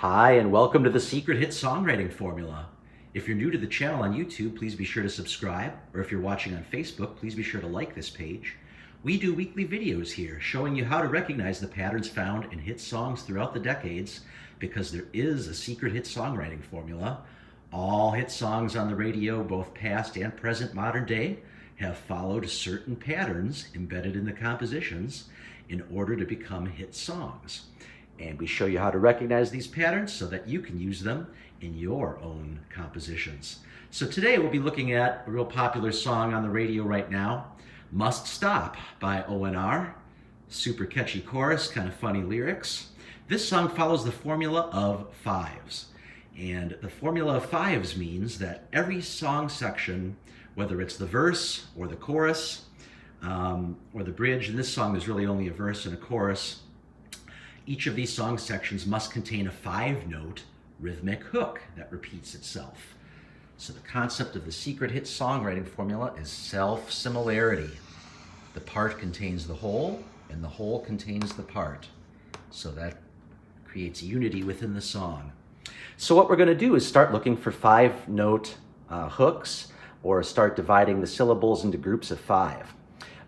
Hi, and welcome to the Secret Hit Songwriting Formula. If you're new to the channel on YouTube, please be sure to subscribe, or if you're watching on Facebook, please be sure to like this page. We do weekly videos here showing you how to recognize the patterns found in hit songs throughout the decades, because there is a secret hit songwriting formula. All hit songs on the radio, both past and present modern day, have followed certain patterns embedded in the compositions in order to become hit songs. And we show you how to recognize these patterns so that you can use them in your own compositions. So today we'll be looking at a real popular song on the radio right now, Must Stop by ONR. Super catchy chorus, kind of funny lyrics. This song follows the formula of 5's. And the formula of 5's means that every song section, whether it's the verse or the chorus or the bridge, in this song there's really only a verse and a chorus, each of these song sections must contain a 5-note rhythmic hook that repeats itself. So the concept of the secret hit songwriting formula is self-similarity. The part contains the whole, and the whole contains the part. So that creates unity within the song. So what we're going to do is start looking for 5-note hooks, or start dividing the syllables into groups of 5.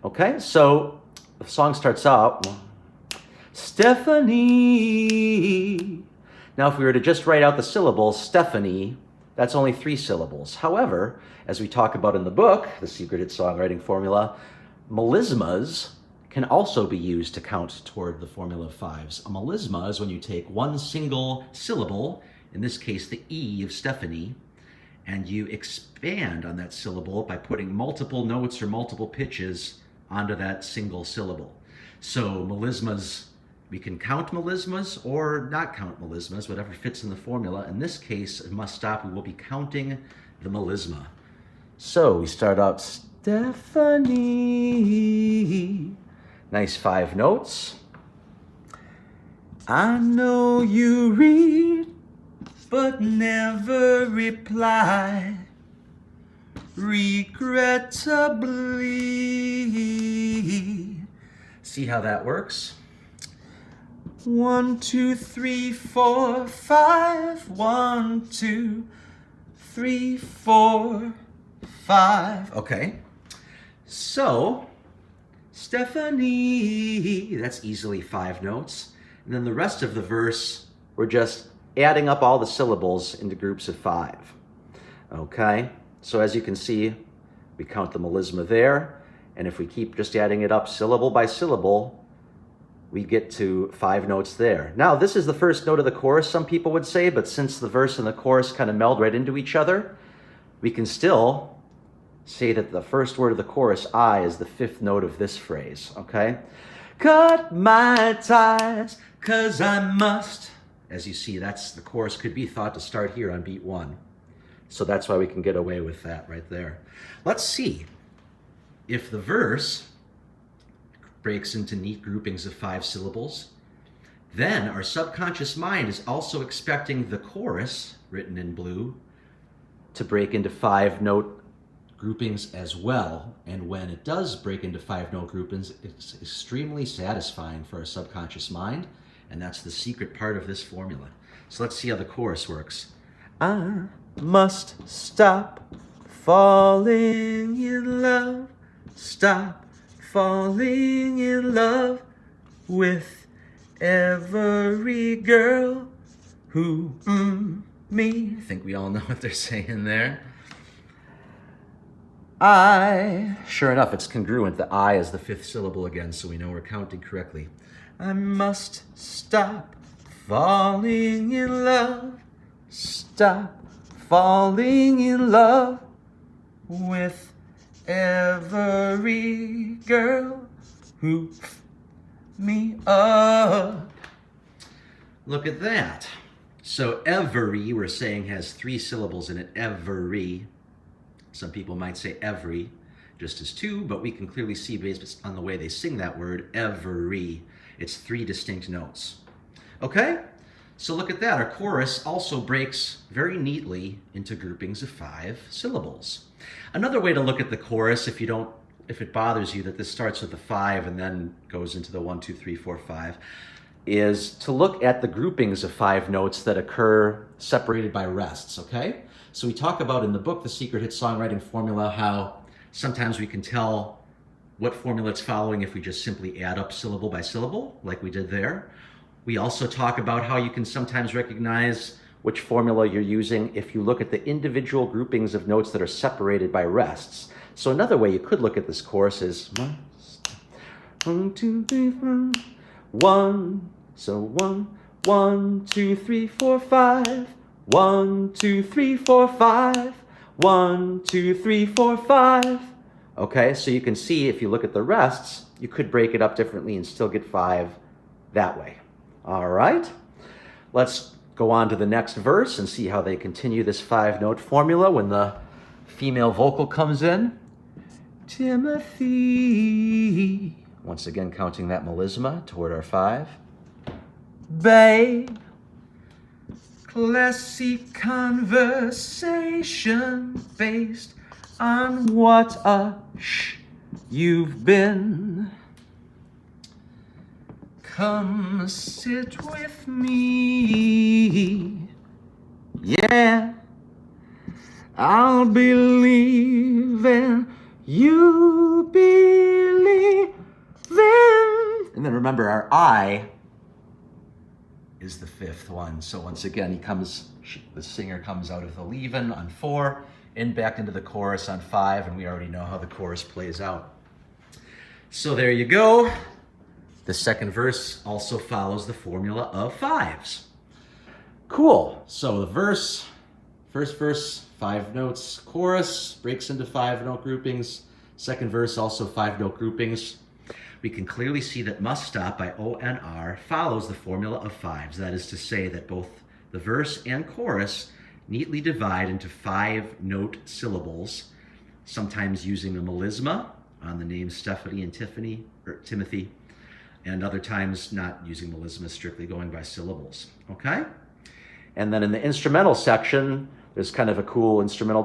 Okay, so the song starts out, Stephanie. Now, if we were to just write out the syllables, Stephanie, that's only 3 syllables. However, as we talk about in the book, The Secret Hit Songwriting Formula, melismas can also be used to count toward the formula of 5's. A melisma is when you take one single syllable, in this case the E of Stephanie, and you expand on that syllable by putting multiple notes or multiple pitches onto that single syllable. So melismas, we can count melismas or not count melismas, whatever fits in the formula. In this case, it Must Stop, we will be counting the melisma. So we start out Stephanie. Nice 5 notes. I know you read, but never reply. Regrettably. See how that works? 1, 2, 3, 4, 5. 1, 2, 3, 4, 5. Okay. So, Stephanie, that's easily 5 notes. And then the rest of the verse, we're just adding up all the syllables into groups of 5. Okay? So as you can see, we count the melisma there. And if we keep just adding it up syllable by syllable, we get to 5 notes there. Now, this is the first note of the chorus, some people would say, but since the verse and the chorus kind of meld right into each other, we can still say that the first word of the chorus, I, is the 5th note of this phrase, okay? Cut my ties, 'cause I must. As you see, that's the chorus could be thought to start here on beat 1. So that's why we can get away with that right there. Let's see if the verse breaks into neat groupings of 5 syllables. Then our subconscious mind is also expecting the chorus, written in blue, to break into 5-note groupings as well. And when it does break into 5-note groupings, it's extremely satisfying for our subconscious mind. And that's the secret part of this formula. So let's see how the chorus works. I must stop falling in love. Stop falling in love with every girl who me. I think we all know what they're saying there. I, sure enough, it's congruent. The I is the 5th syllable again, so we know we're counting correctly. I must stop falling in love. Stop falling in love with every girl who me up. Look at that. So every, we're saying, has 3 syllables in it. Every. Some people might say every, just as 2, but we can clearly see based on the way they sing that word, every. It's 3 distinct notes. Okay? So look at that. Our chorus also breaks very neatly into groupings of 5 syllables. Another way to look at the chorus, if it bothers you that this starts with a 5 and then goes into the 1, 2, 3, 4, 5, is to look at the groupings of 5 notes that occur separated by rests, okay? So we talk about in the book, The Secret Hit Songwriting Formula, how sometimes we can tell what formula it's following if we just simply add up syllable by syllable, like we did there. We also talk about how you can sometimes recognize which formula you're using if you look at the individual groupings of notes that are separated by rests. So another way you could look at this chorus is 1, 2, 3, 4, 1. So 1, 1, 2, 3, 4, 5. 1, 2, 3, 4, 5. 1, 2, 3, 4, 5. Okay, so you can see if you look at the rests, you could break it up differently and still get 5 that way. All right, let's go on to the next verse and see how they continue this 5-note formula when the female vocal comes in. Timothy. Once again, counting that melisma toward our 5. Babe. Classy conversation based on what a you've been. Come sit with me. Yeah, I'll believe and you believe in. And then remember, our I is the 5th one. So once again, the singer comes out of the leave-in on 4 and back into the chorus on 5, and we already know how the chorus plays out. So there you go. The second verse also follows the formula of 5's. Cool. So the verse, first verse, 5 notes, chorus breaks into 5-note groupings. Second verse, also 5-note groupings. We can clearly see that Must Stop by ONR follows the formula of 5's. That is to say that both the verse and chorus neatly divide into 5-note syllables, sometimes using a melisma on the names Stephanie and Timothy, and other times not using melisma, strictly going by syllables, okay? And then in the instrumental section, there's kind of a cool instrumental,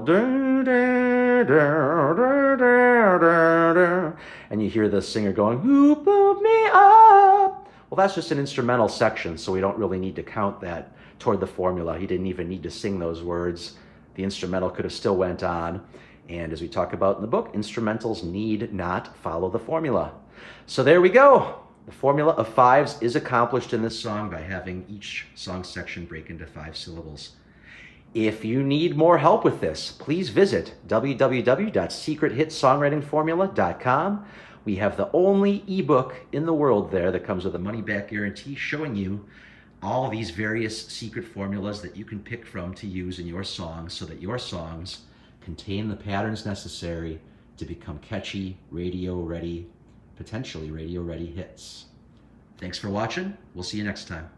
and you hear the singer going, who pulled me up? Well, that's just an instrumental section, so we don't really need to count that toward the formula. He didn't even need to sing those words. The instrumental could have still went on. And as we talk about in the book, instrumentals need not follow the formula. So there we go. The formula of 5's is accomplished in this song by having each song section break into 5 syllables. If you need more help with this, please visit www.secrethitsongwritingformula.com. We have the only ebook in the world there that comes with a money-back guarantee showing you all these various secret formulas that you can pick from to use in your songs so that your songs contain the patterns necessary to become catchy, radio-ready, potentially radio-ready hits. Thanks for watching. We'll see you next time.